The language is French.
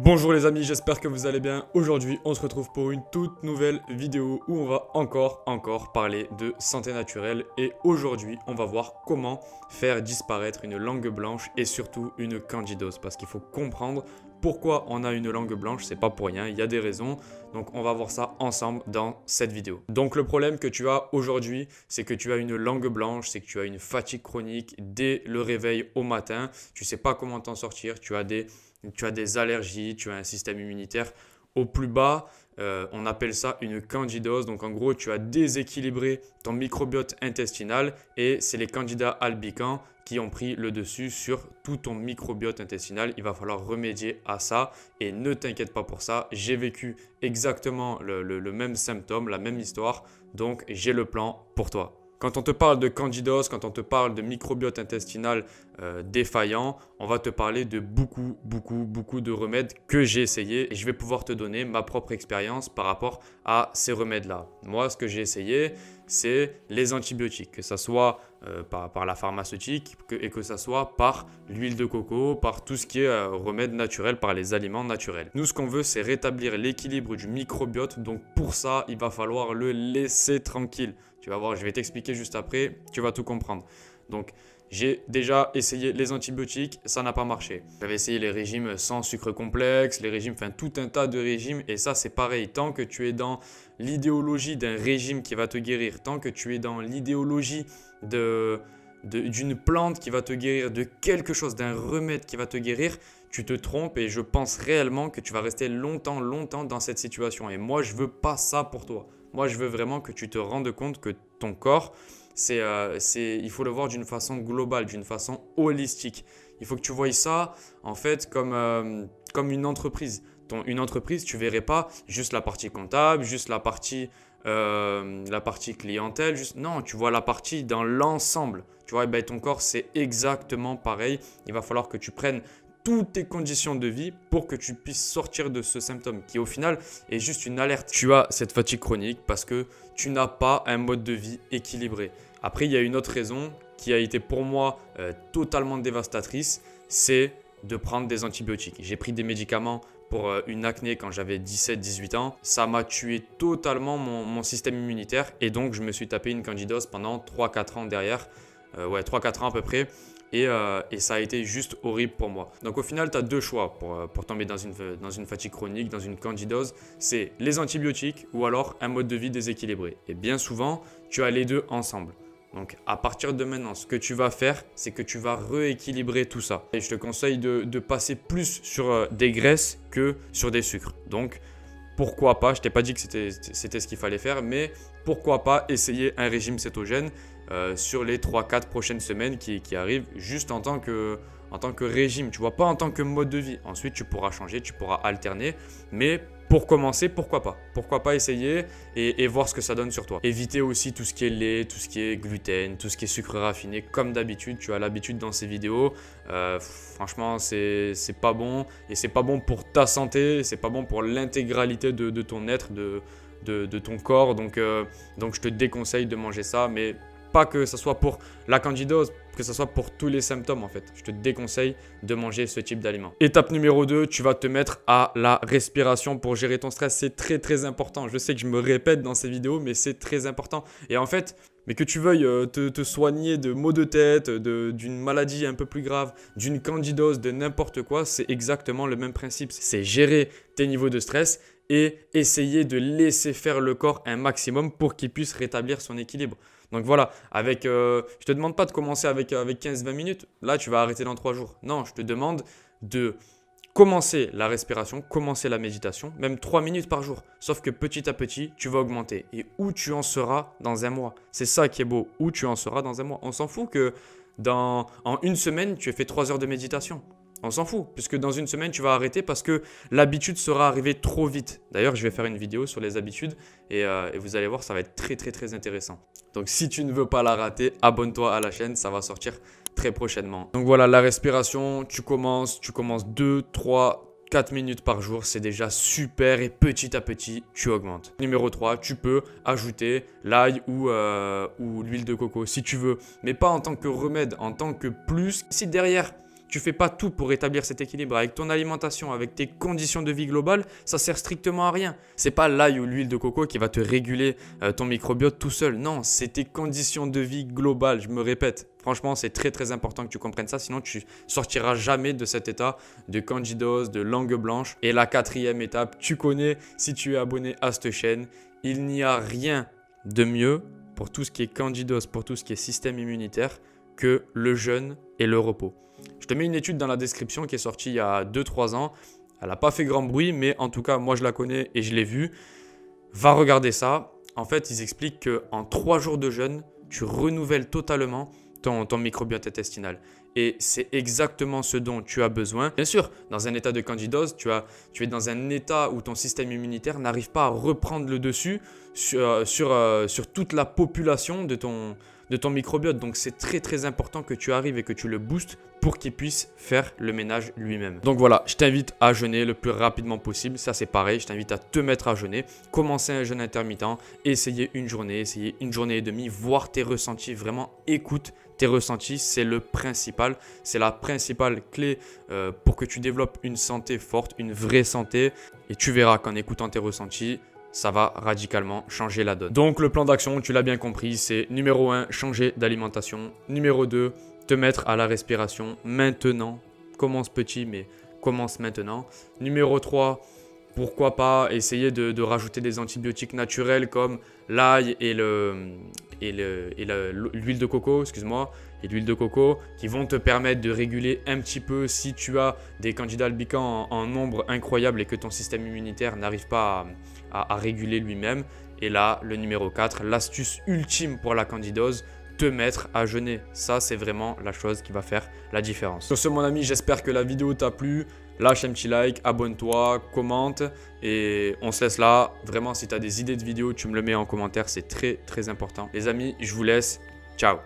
Bonjour les amis, j'espère que vous allez bien. Aujourd'hui, on se retrouve pour une toute nouvelle vidéo où on va encore parler de santé naturelle. Et aujourd'hui, on va voir comment faire disparaître une langue blanche et surtout une candidose. Parce qu'il faut comprendre pourquoi on a une langue blanche, c'est pas pour rien, il y a des raisons. Donc on va voir ça ensemble dans cette vidéo. Donc le problème que tu as aujourd'hui, c'est que tu as une langue blanche, c'est que tu as une fatigue chronique dès le réveil au matin. Tu sais pas comment t'en sortir, tu as des allergies, tu as un système immunitaire au plus bas. On appelle ça une candidose. Donc en gros, tu as déséquilibré ton microbiote intestinal et c'est les candidats albicans qui ont pris le dessus sur tout ton microbiote intestinal. Il va falloir remédier à ça et ne t'inquiète pas pour ça. J'ai vécu exactement le même symptôme, la même histoire. Donc j'ai le plan pour toi. Quand on te parle de candidose, quand on te parle de microbiote intestinal défaillant, on va te parler de beaucoup de remèdes que j'ai essayé et je vais pouvoir te donner ma propre expérience par rapport à ces remèdes-là. Moi, ce que j'ai essayé, c'est les antibiotiques, que ce soit par la pharmaceutique et que ce soit par l'huile de coco, par tout ce qui est remède naturel, par les aliments naturels. Nous, ce qu'on veut, c'est rétablir l'équilibre du microbiote. Donc pour ça, il va falloir le laisser tranquille. Tu vas voir, je vais t'expliquer juste après, tu vas tout comprendre. Donc, j'ai déjà essayé les antibiotiques, ça n'a pas marché. J'avais essayé les régimes sans sucre complexe, les régimes, enfin tout un tas de régimes et ça c'est pareil. Tant que tu es dans l'idéologie d'un régime qui va te guérir, tant que tu es dans l'idéologie d'une plante qui va te guérir, de quelque chose, d'un remède qui va te guérir, tu te trompes et je pense réellement que tu vas rester longtemps dans cette situation. Et moi, je veux pas ça pour toi. Moi, je veux vraiment que tu te rendes compte que ton corps, il faut le voir d'une façon globale, d'une façon holistique. Il faut que tu voies ça en fait comme une entreprise. Une entreprise, tu ne verrais pas juste la partie comptable, juste la partie clientèle. Non, tu vois la partie dans l'ensemble. Tu vois, ben, ton corps, c'est exactement pareil. Il va falloir que tu prennes toutes tes conditions de vie pour que tu puisses sortir de ce symptôme qui au final est juste une alerte. Tu as cette fatigue chronique parce que tu n'as pas un mode de vie équilibré. Après, il y a une autre raison qui a été pour moi totalement dévastatrice, c'est de prendre des antibiotiques. J'ai pris des médicaments pour une acné quand j'avais 17-18 ans. Ça m'a tué totalement mon système immunitaire et donc je me suis tapé une candidose pendant 3-4 ans derrière. 3-4 ans à peu près. Et ça a été juste horrible pour moi. Donc au final, tu as deux choix pour tomber dans une fatigue chronique, dans une candidose. C'est les antibiotiques ou alors un mode de vie déséquilibré. Et bien souvent, tu as les deux ensemble. Donc à partir de maintenant, ce que tu vas faire, c'est que tu vas rééquilibrer tout ça. Et je te conseille de passer plus sur des graisses que sur des sucres. Donc pourquoi pas, je t'ai pas dit que c'était ce qu'il fallait faire, mais pourquoi pas essayer un régime cétogène sur les 3-4 prochaines semaines qui arrivent juste en tant que régime, tu vois, pas en tant que mode de vie. Ensuite, tu pourras changer, tu pourras alterner, mais pour commencer, pourquoi pas? Pourquoi pas essayer et voir ce que ça donne sur toi. Éviter aussi tout ce qui est lait, tout ce qui est gluten, tout ce qui est sucre raffiné, comme d'habitude. Tu as l'habitude dans ces vidéos. Franchement, c'est pas bon et c'est pas bon pour ta santé, c'est pas bon pour l'intégralité de ton être, de ton corps. Donc je te déconseille de manger ça, mais pas que ce soit pour la candidose, que ce soit pour tous les symptômes en fait. Je te déconseille de manger ce type d'aliment. Étape numéro 2, tu vas te mettre à la respiration pour gérer ton stress. C'est très important. Je sais que je me répète dans ces vidéos, mais c'est très important. Et en fait, mais que tu veuilles te soigner de maux de tête, d'une maladie un peu plus grave, d'une candidose, de n'importe quoi, c'est exactement le même principe. C'est gérer tes niveaux de stress et essayer de laisser faire le corps un maximum pour qu'il puisse rétablir son équilibre. Donc voilà, je ne te demande pas de commencer avec 15-20 minutes. Là, tu vas arrêter dans 3 jours. Non, je te demande de commencer la respiration, commencer la méditation, même 3 minutes par jour. Sauf que petit à petit, tu vas augmenter. Et où tu en seras dans un mois. C'est ça qui est beau, où tu en seras dans un mois. On s'en fout que en une semaine, tu aies fait 3 heures de méditation. On s'en fout, puisque dans une semaine, tu vas arrêter parce que l'habitude sera arrivée trop vite. D'ailleurs, je vais faire une vidéo sur les habitudes et vous allez voir, ça va être très intéressant. Donc, si tu ne veux pas la rater, abonne-toi à la chaîne, ça va sortir très prochainement. Donc voilà, la respiration, tu commences 2, 3, 4 minutes par jour, c'est déjà super et petit à petit, tu augmentes. Numéro 3, tu peux ajouter l'ail ou l'huile de coco si tu veux, mais pas en tant que remède, en tant que plus. Si derrière, tu fais pas tout pour rétablir cet équilibre avec ton alimentation, avec tes conditions de vie globales, ça sert strictement à rien. C'est pas l'ail ou l'huile de coco qui va te réguler ton microbiote tout seul. Non, c'est tes conditions de vie globales, je me répète. Franchement, c'est très très important que tu comprennes ça, sinon tu sortiras jamais de cet état de candidose, de langue blanche. Et la quatrième étape, tu connais si tu es abonné à cette chaîne, il n'y a rien de mieux pour tout ce qui est candidose, pour tout ce qui est système immunitaire, que le jeûne et le repos. Je te mets une étude dans la description qui est sortie il y a 2-3 ans. Elle n'a pas fait grand bruit, mais en tout cas, moi je la connais et je l'ai vue. Va regarder ça. En fait, ils expliquent qu'en 3 jours de jeûne, tu renouvelles totalement ton microbiote intestinal. Et c'est exactement ce dont tu as besoin. Bien sûr, dans un état de candidose, tu es dans un état où ton système immunitaire n'arrive pas à reprendre le dessus sur toute la population de ton microbiote. Donc, c'est très très important que tu arrives et que tu le boostes pour qu'il puisse faire le ménage lui-même. Donc voilà, je t'invite à jeûner le plus rapidement possible. Ça, c'est pareil, je t'invite à te mettre à jeûner. Commencer un jeûne intermittent, essayer une journée et demie, voir tes ressentis. Vraiment, écoute tes ressentis, c'est le principal. C'est la principale clé pour que tu développes une santé forte, une vraie santé. Et tu verras qu'en écoutant tes ressentis, ça va radicalement changer la donne. Donc le plan d'action, tu l'as bien compris, c'est numéro 1, changer d'alimentation. Numéro 2, te mettre à la respiration maintenant. Commence petit, mais commence maintenant. Numéro 3, pourquoi pas essayer de rajouter des antibiotiques naturels comme l'ail et l'huile de coco, et l'huile de coco qui vont te permettre de réguler un petit peu si tu as des candidats albicans en nombre incroyable et que ton système immunitaire n'arrive pas à réguler lui-même. Et là, le numéro 4, l'astuce ultime pour la candidose, te mettre à jeûner. Ça, c'est vraiment la chose qui va faire la différence. Sur ce, mon ami, j'espère que la vidéo t'a plu. Lâche un petit like, abonne-toi, commente et on se laisse là. Vraiment, si tu as des idées de vidéos, tu me le mets en commentaire, c'est très très important. Les amis, je vous laisse. Ciao.